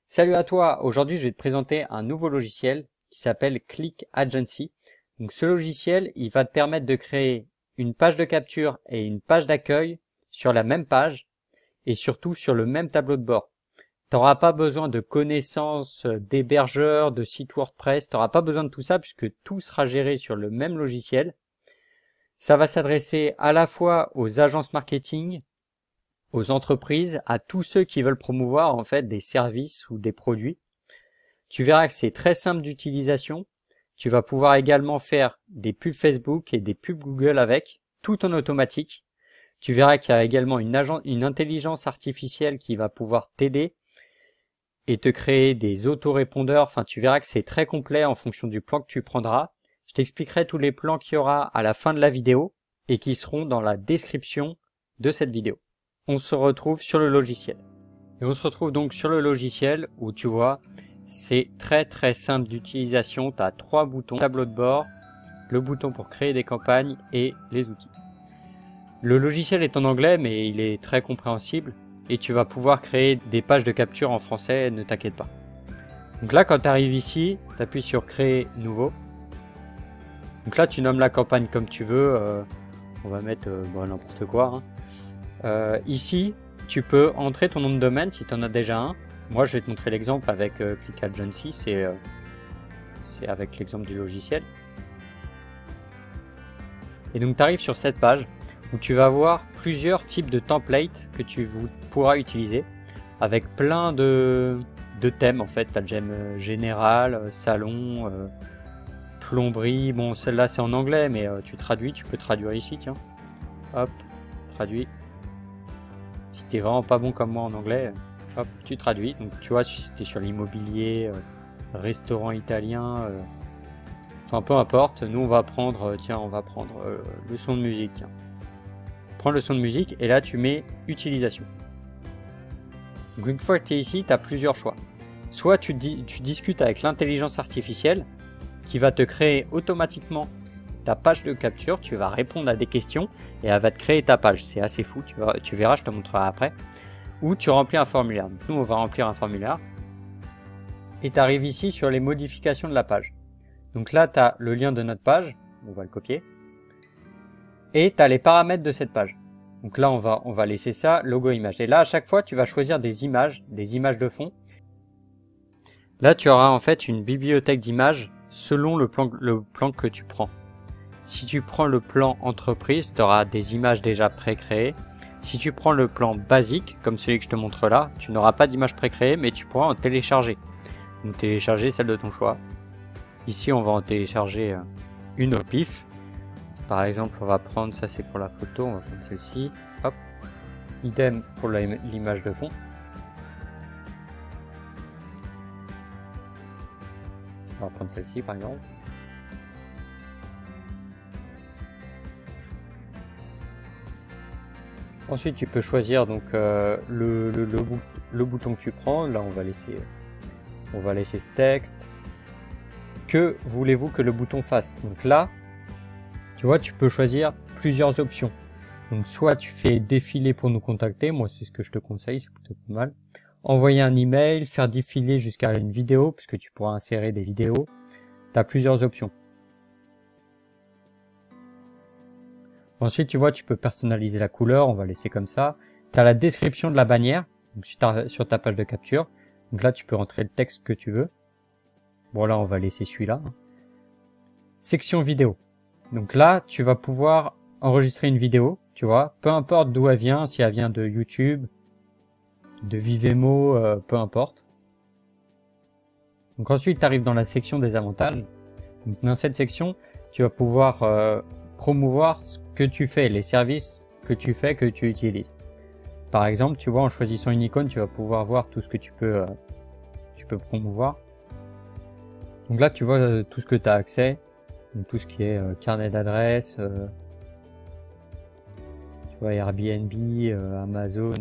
Salut à toi, aujourd'hui je vais te présenter un nouveau logiciel qui s'appelle Click Agency. Donc ce logiciel, il va te permettre de créer une page de capture et une page d'accueil sur la même page et surtout sur le même tableau de bord. Tu n'auras pas besoin de connaissances d'hébergeurs, de sites WordPress, tu n'auras pas besoin de tout ça puisque tout sera géré sur le même logiciel. Ça va s'adresser à la fois aux agences marketing, aux entreprises, à tous ceux qui veulent promouvoir en fait des services ou des produits. Tu verras que c'est très simple d'utilisation. Tu vas pouvoir également faire des pubs Facebook et des pubs Google avec, tout en automatique. Tu verras qu'il y a également une intelligence artificielle qui va pouvoir t'aider et te créer des autorépondeurs. Enfin, tu verras que c'est très complet en fonction du plan que tu prendras. Je t'expliquerai tous les plans qu'il y aura à la fin de la vidéo et qui seront dans la description de cette vidéo. On se retrouve sur le logiciel. Et on se retrouve donc sur le logiciel où tu vois, c'est très simple d'utilisation. Tu as 3 boutons, tableau de bord, le bouton pour créer des campagnes et les outils. Le logiciel est en anglais mais il est très compréhensible et tu vas pouvoir créer des pages de capture en français, ne t'inquiète pas. Donc là quand tu arrives ici, tu appuies sur créer nouveau. Donc là tu nommes la campagne comme tu veux, on va mettre n'importe quoi. Ici tu peux entrer ton nom de domaine si tu en as déjà un. Moi je vais te montrer l'exemple avec Click Agency, c'est avec l'exemple du logiciel. Et donc tu arrives sur cette page où tu vas voir plusieurs types de templates que tu pourras utiliser avec plein de thèmes en fait. Tu as le thème général, salon, plomberie. Bon, celle-là c'est en anglais mais tu peux traduire ici, tiens. Hop, traduit. Si t'es vraiment pas bon comme moi en anglais, hop, tu traduis. Donc tu vois, si c'était sur l'immobilier, restaurant italien, enfin peu importe. Nous on va prendre, le son de musique. Tiens. Prends le son de musique et là tu mets utilisation. Donc une fois que tu es ici, tu as plusieurs choix. Soit tu discutes avec l'intelligence artificielle qui va te créer automatiquement ta page de capture, tu vas répondre à des questions et elle va te créer ta page. C'est assez fou, tu verras, je te montrerai après. Ou tu remplis un formulaire. Donc nous on va remplir un formulaire et tu arrives ici sur les modifications de la page. Donc là tu as le lien de notre page, on va le copier. Et tu as les paramètres de cette page. Donc là, on va laisser ça, logo image. Et là, à chaque fois, tu vas choisir des images de fond. Là, tu auras en fait une bibliothèque d'images selon le plan que tu prends. Si tu prends le plan entreprise, tu auras des images déjà pré-créées. Si tu prends le plan basique, comme celui que je te montre là, tu n'auras pas d'image pré-créée, mais tu pourras en télécharger. Donc télécharger celle de ton choix. Ici, on va en télécharger une au pif. Par exemple, on va prendre, ça c'est pour la photo, on va prendre celle-ci, hop, idem pour l'image de fond. On va prendre celle-ci par exemple. Ensuite, tu peux choisir donc le bouton que tu prends. Là, on va laisser ce texte. Que voulez-vous que le bouton fasse? Donc là, tu vois, tu peux choisir plusieurs options. Donc, soit tu fais défiler pour nous contacter. Moi, c'est ce que je te conseille, c'est plutôt pas mal. Envoyer un email, faire défiler jusqu'à une vidéo, puisque tu pourras insérer des vidéos. Tu as plusieurs options. Ensuite, tu vois, tu peux personnaliser la couleur. On va laisser comme ça. Tu as la description de la bannière, donc sur ta page de capture. Donc là, tu peux rentrer le texte que tu veux. Bon, là, on va laisser celui-là. Section vidéo. Donc là, tu vas pouvoir enregistrer une vidéo, tu vois, peu importe d'où elle vient, si elle vient de YouTube, de Vivemo, peu importe. Donc ensuite, tu arrives dans la section des avantages. Donc dans cette section, tu vas pouvoir promouvoir ce que tu fais, les services que tu fais, que tu utilises. Par exemple, tu vois, en choisissant une icône, tu vas pouvoir voir tout ce que tu peux promouvoir. Donc là, tu vois tout ce que tu as accès. Donc tout ce qui est carnet d'adresses, tu vois, Airbnb, Amazon,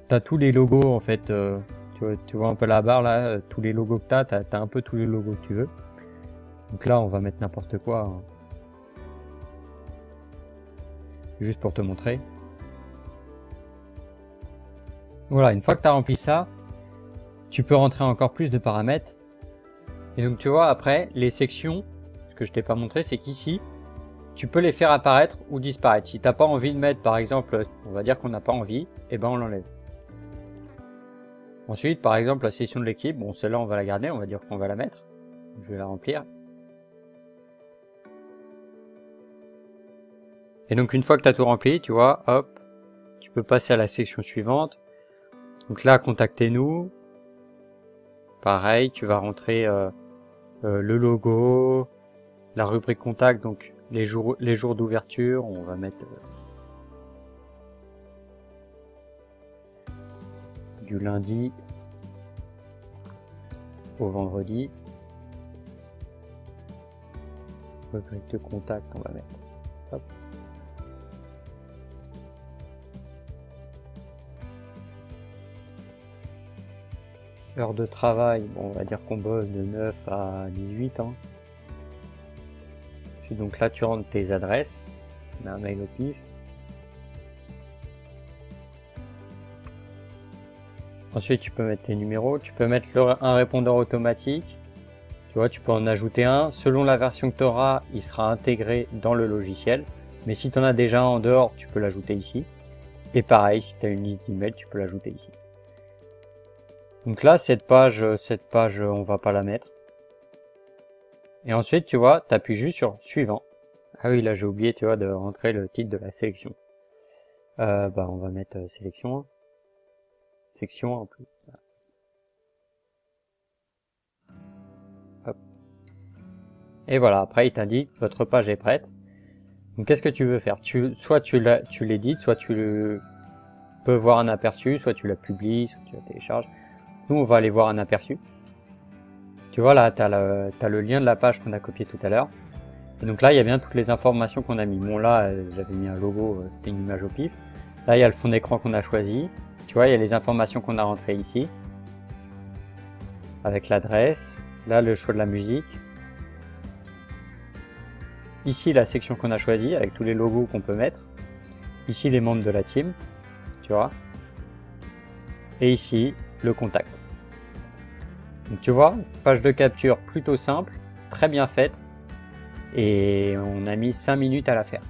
tu as tous les logos en fait, tu vois un peu la barre là, tous les logos que tu as un peu tous les logos que tu veux. Donc là on va mettre n'importe quoi, hein. Juste pour te montrer. Voilà, une fois que tu as rempli ça, tu peux rentrer encore plus de paramètres. Et donc tu vois, après, les sections, ce que je t'ai pas montré, c'est qu'ici, tu peux les faire apparaître ou disparaître. Si tu n'as pas envie de mettre, par exemple, on va dire qu'on n'a pas envie, et ben on l'enlève. Ensuite, par exemple, la section de l'équipe, bon, celle-là, on va la garder, on va dire qu'on va la mettre. Je vais la remplir. Et donc, une fois que tu as tout rempli, tu vois, hop, tu peux passer à la section suivante. Donc là, contactez-nous. Pareil, tu vas rentrer le logo, la rubrique contact, donc les jours d'ouverture, on va mettre du lundi au vendredi. Rubrique de contact, on va mettre. Hop. Heure de travail, bon, on va dire qu'on bosse de 9 à 18. Hein. Puis donc là, tu rentres tes adresses. On a un mail au pif. Ensuite, tu peux mettre tes numéros. Tu peux mettre un répondeur automatique. Tu vois, tu peux en ajouter un. Selon la version que tu auras, il sera intégré dans le logiciel. Mais si tu en as déjà un en dehors, tu peux l'ajouter ici. Et pareil, si tu as une liste d'emails, tu peux l'ajouter ici. Donc là, cette page, on va pas la mettre. Et ensuite, tu vois, tu appuies juste sur suivant. Ah oui, là, j'ai oublié, tu vois, de rentrer le titre de la sélection. On va mettre sélection. Section en plus. Hop. Et voilà, après, il t'indique, votre page est prête. Donc, qu'est-ce que tu veux faire? Soit tu l'édites, soit tu peux voir un aperçu, soit tu la publies, soit tu la télécharges. Nous, on va aller voir un aperçu. Tu vois, là, tu as le lien de la page qu'on a copié tout à l'heure. Et donc là, il y a bien toutes les informations qu'on a mis. Bon, là, j'avais mis un logo, c'était une image au pif. Là, il y a le fond d'écran qu'on a choisi. Tu vois, il y a les informations qu'on a rentrées ici. Avec l'adresse. Là, le choix de la musique. Ici, la section qu'on a choisie, avec tous les logos qu'on peut mettre. Ici, les membres de la team. Tu vois. Et ici, le contact. Donc tu vois, page de capture plutôt simple, très bien faite, et on a mis 5 minutes à la faire.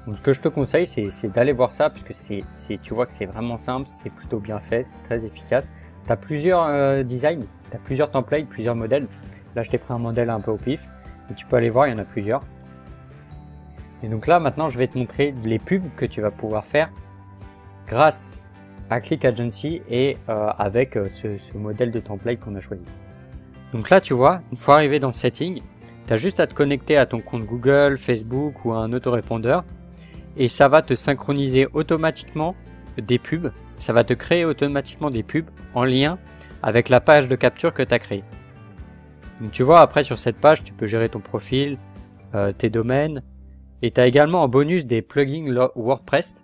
Donc ce que je te conseille, c'est d'aller voir ça, parce que tu vois que c'est vraiment simple, c'est plutôt bien fait, c'est très efficace. Tu as plusieurs designs, tu as plusieurs templates, plusieurs modèles. Là, je t'ai pris un modèle un peu au pif, et tu peux aller voir, il y en a plusieurs. Et donc là, maintenant, je vais te montrer les pubs que tu vas pouvoir faire grâce à Click Agency et avec ce modèle de template qu'on a choisi. Donc là, tu vois, une fois arrivé dans le setting, tu as juste à te connecter à ton compte Google, Facebook ou à un autorépondeur et ça va te synchroniser automatiquement des pubs. Ça va te créer automatiquement des pubs en lien avec la page de capture que tu as créée. Donc tu vois, après sur cette page, tu peux gérer ton profil, tes domaines et tu as également en bonus des plugins WordPress.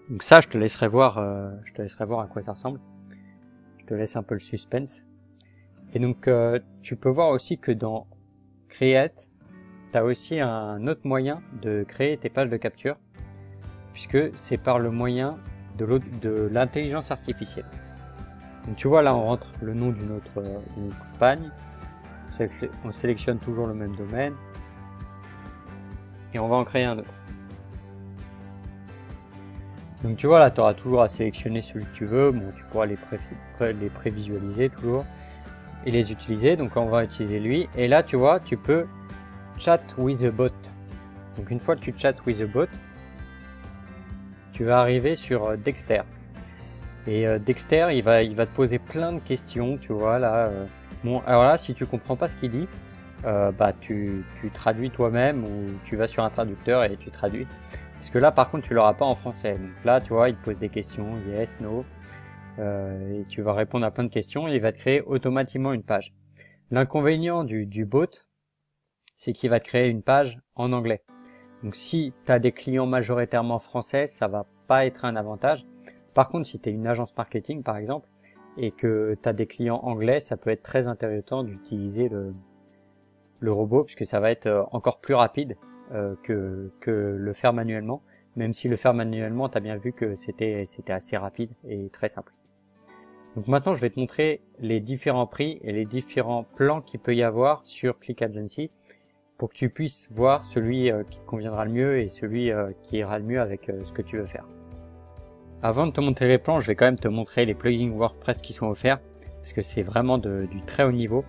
Donc ça, je te laisserai voir à quoi ça ressemble. Je te laisse un peu le suspense. Et donc, tu peux voir aussi que dans Create, tu as aussi un autre moyen de créer tes pages de capture, puisque c'est par le moyen de l'intelligence artificielle. Donc tu vois, là, on rentre le nom d'une autre campagne. On sélectionne toujours le même domaine. Et on va en créer un autre. Donc tu vois, là, tu auras toujours à sélectionner celui que tu veux. Bon, tu pourras les prévisualiser toujours et les utiliser. Donc on va utiliser lui. Et là, tu vois, tu peux chat with a bot. Donc une fois que tu chat with a bot, tu vas arriver sur Dexter. Et Dexter, il va te poser plein de questions, tu vois, là. Bon, alors là, si tu comprends pas ce qu'il dit, tu traduis toi-même ou tu vas sur un traducteur et tu traduis. Parce que là, par contre, tu l'auras pas en français. Donc là, tu vois, il te pose des questions, yes, no. Et tu vas répondre à plein de questions et il va te créer automatiquement une page. L'inconvénient du bot, c'est qu'il va te créer une page en anglais. Donc si tu as des clients majoritairement français, ça va pas être un avantage. Par contre, si tu es une agence marketing, par exemple, et que tu as des clients anglais, ça peut être très intéressant d'utiliser le robot, puisque ça va être encore plus rapide que le faire manuellement. même si le faire manuellement, tu as bien vu que c'était assez rapide et très simple. Donc maintenant, je vais te montrer les différents prix et les différents plans qu'il peut y avoir sur Click Agency pour que tu puisses voir celui qui te conviendra le mieux et celui qui ira le mieux avec ce que tu veux faire. Avant de te montrer les plans, je vais quand même te montrer les plugins WordPress qui sont offerts parce que c'est vraiment du très haut niveau.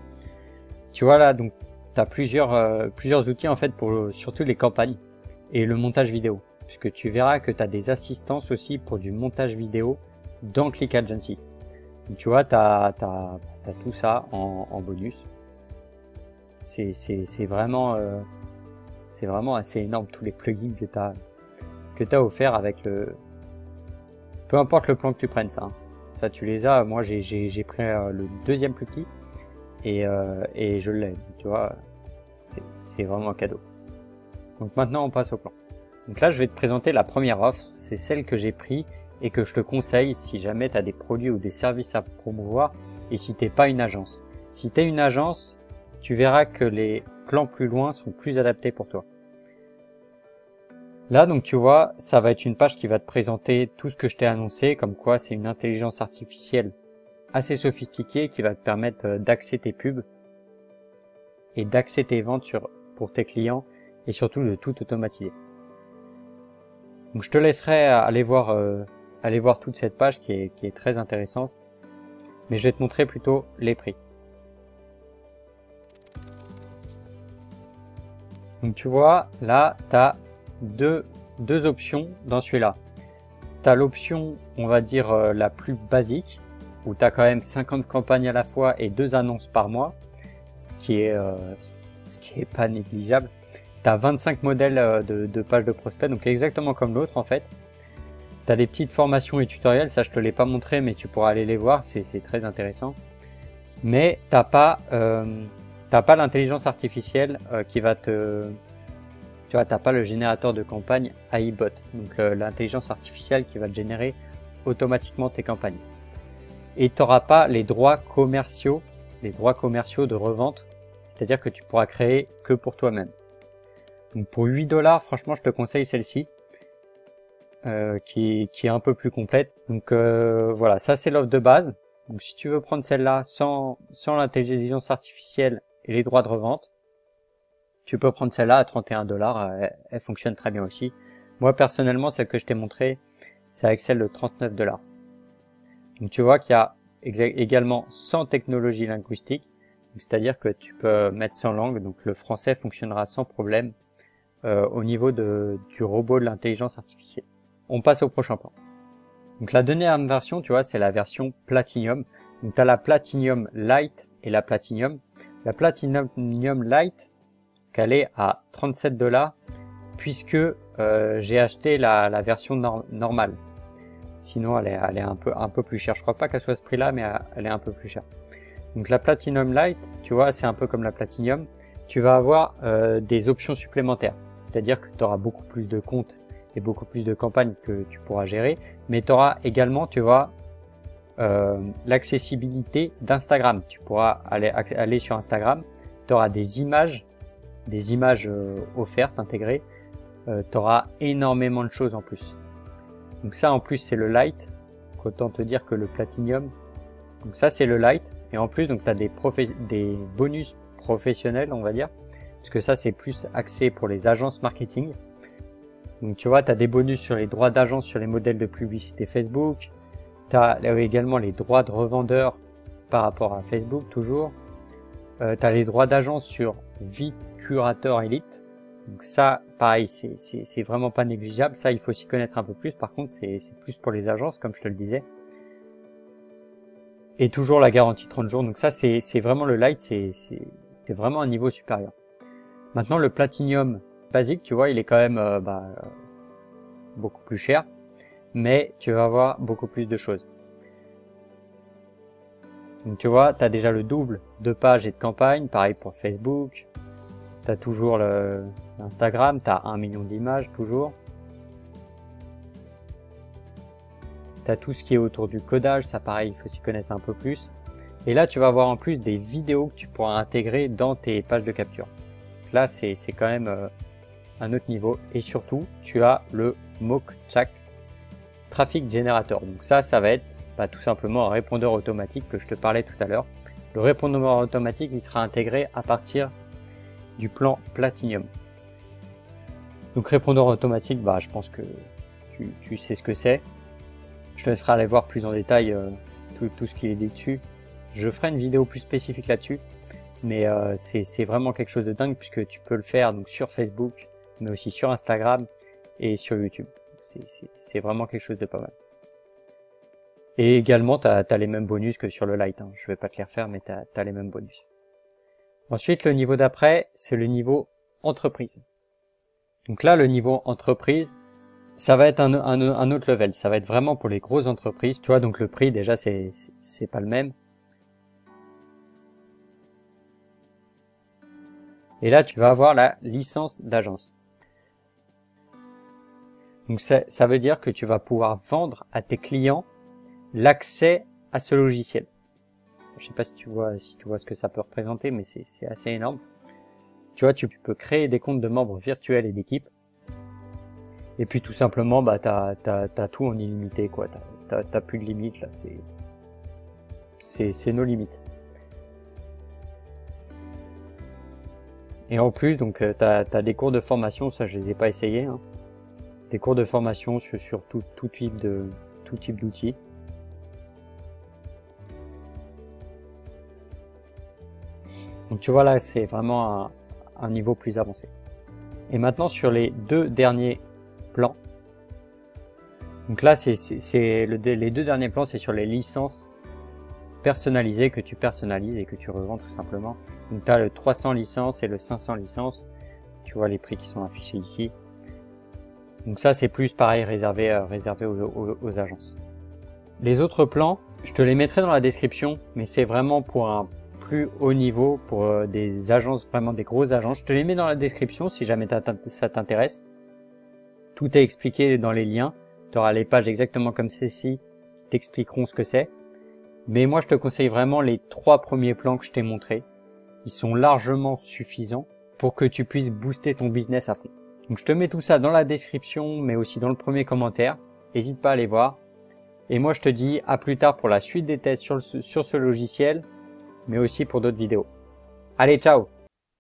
Tu vois là, donc tu as plusieurs outils en fait pour surtout les campagnes et le montage vidéo, puisque tu verras que tu as des assistances aussi pour du montage vidéo dans Click Agency. Donc tu vois, tu as tout ça en bonus. C'est vraiment assez énorme tous les plugins que tu as offert avec le... Peu importe le plan que tu prennes, ça tu les as. Moi j'ai pris le deuxième plus petit et je l'ai, tu vois, c'est vraiment un cadeau. Donc maintenant on passe au plan. Donc là je vais te présenter la première offre, c'est celle que j'ai pris et que je te conseille si jamais tu as des produits ou des services à promouvoir et si t'es pas une agence. Si tu es une agence, tu verras que les plans plus loin sont plus adaptés pour toi. Là, donc tu vois, ça va être une page qui va te présenter tout ce que je t'ai annoncé, comme quoi c'est une intelligence artificielle assez sophistiquée qui va te permettre d'axer tes pubs et d'axer tes ventes pour tes clients et surtout de tout automatiser. Donc je te laisserai aller voir toute cette page qui est très intéressante, mais je vais te montrer plutôt les prix. Donc tu vois, là, tu as deux options dans celui-là. Tu as l'option, on va dire, la plus basique, où tu as quand même 50 campagnes à la fois et 2 annonces par mois, ce qui est pas négligeable. Tu as 25 modèles de pages de prospects, donc exactement comme l'autre en fait. Tu as des petites formations et tutoriels, ça je te l'ai pas montré, mais tu pourras aller les voir, c'est très intéressant. Mais t'as pas l'intelligence artificielle qui va tu vois, t'as pas le générateur de campagne AIbot, donc l'intelligence artificielle qui va te générer automatiquement tes campagnes. Et tu n'auras pas les droits commerciaux de revente, c'est-à-dire que tu pourras créer que pour toi-même. Donc pour 8 $, franchement, je te conseille celle-ci, qui est un peu plus complète. Donc voilà, ça c'est l'offre de base. Donc si tu veux prendre celle-là sans l'intelligence artificielle et les droits de revente, tu peux prendre celle-là à 31 $. Elle fonctionne très bien aussi. Moi personnellement, celle que je t'ai montrée, c'est avec celle de 39 $. Donc tu vois qu'il y a également 100 technologies linguistiques, c'est-à-dire que tu peux mettre 100 langues, donc le français fonctionnera sans problème au niveau du robot de l'intelligence artificielle. On passe au prochain plan. Donc la dernière version, tu vois, c'est la version Platinum. Donc tu as la Platinum Lite et la Platinum. La Platinum Lite, qu'elle est à 37 $, puisque j'ai acheté la version normale. Sinon, elle est un peu plus chère. Je crois pas qu'elle soit à ce prix-là, mais elle est un peu plus chère. Donc la Platinum Lite, tu vois, c'est un peu comme la Platinum. Tu vas avoir des options supplémentaires. C'est-à-dire que tu auras beaucoup plus de comptes et beaucoup plus de campagnes que tu pourras gérer. Mais tu auras également, tu vois, l'accessibilité d'Instagram. Tu pourras aller sur Instagram. Tu auras des images offertes, intégrées. Tu auras énormément de choses en plus. Donc ça en plus c'est le Lite, autant te dire que le Platinum. Donc ça c'est le Lite, et en plus donc tu as des bonus professionnels, on va dire, parce que ça c'est plus axé pour les agences marketing. Donc tu vois, tu as des bonus sur les droits d'agence sur les modèles de publicité Facebook. Tu as également les droits de revendeur par rapport à Facebook toujours. Tu as les droits d'agence sur Vicurator Elite. Donc ça, pareil, c'est vraiment pas négligeable. Ça, il faut s'y connaître un peu plus. Par contre, c'est plus pour les agences, comme je te le disais. Et toujours la garantie 30 jours. Donc ça, c'est vraiment le Lite, c'est vraiment un niveau supérieur. Maintenant, le Platinum basique, tu vois, il est quand même beaucoup plus cher. Mais tu vas avoir beaucoup plus de choses. Donc tu vois, tu as déjà le double de pages et de campagnes. Pareil pour Facebook. Tu as toujours l'Instagram, tu as 1 million d'images toujours. Tu as tout ce qui est autour du codage, ça pareil, il faut s'y connaître un peu plus. Et là, tu vas avoir en plus des vidéos que tu pourras intégrer dans tes pages de capture. Là, c'est quand même un autre niveau. Et surtout, tu as le Mockchat Traffic Generator. Donc ça va être tout simplement un répondeur automatique que je te parlais tout à l'heure. Le répondeur automatique, il sera intégré à partir du plan Platinum. Donc répondeur automatique, je pense que tu sais ce que c'est. Je te laisserai aller voir plus en détail tout ce qui est dit dessus. Je ferai une vidéo plus spécifique là-dessus, mais c'est vraiment quelque chose de dingue puisque tu peux le faire donc sur Facebook, mais aussi sur Instagram et sur YouTube. C'est vraiment quelque chose de pas mal. Et également, tu as les mêmes bonus que sur le Lite. Je vais pas te les refaire, mais tu as les mêmes bonus. Ensuite, le niveau d'après, c'est le niveau entreprise. Donc là, le niveau entreprise, ça va être un autre level. Ça va être vraiment pour les grosses entreprises. Tu vois, donc le prix, déjà, c'est pas le même. Et là, tu vas avoir la licence d'agence. Donc ça veut dire que tu vas pouvoir vendre à tes clients l'accès à ce logiciel. Je sais pas si tu vois ce que ça peut représenter, mais c'est assez énorme. Tu vois, tu peux créer des comptes de membres virtuels et d'équipes. Et puis tout simplement, t'as tout en illimité, quoi. T'as plus de limites là. C'est nos limites. Et en plus, donc t'as des cours de formation, ça je les ai pas essayés. Des cours de formation sur tout type d'outils. Donc tu vois là, c'est vraiment un niveau plus avancé. Et maintenant sur les deux derniers plans. Donc là, les deux derniers plans, c'est sur les licences personnalisées que tu personnalises et que tu revends tout simplement. Donc tu as le 300 licences et le 500 licences. Tu vois les prix qui sont affichés ici. Donc ça, c'est plus pareil, réservé aux agences. Les autres plans, je te les mettrai dans la description, mais c'est vraiment pour un plus haut niveau, pour des agences, vraiment des grosses agences. Je te les mets dans la description si jamais ça t'intéresse. Tout est expliqué dans les liens. Tu auras les pages exactement comme ceci qui t'expliqueront ce que c'est. Mais moi, je te conseille vraiment les 3 premiers plans que je t'ai montrés. Ils sont largement suffisants pour que tu puisses booster ton business à fond. Donc je te mets tout ça dans la description, mais aussi dans le premier commentaire. N'hésite pas à aller voir. Et moi, je te dis à plus tard pour la suite des tests sur ce logiciel, mais aussi pour d'autres vidéos. Allez, ciao!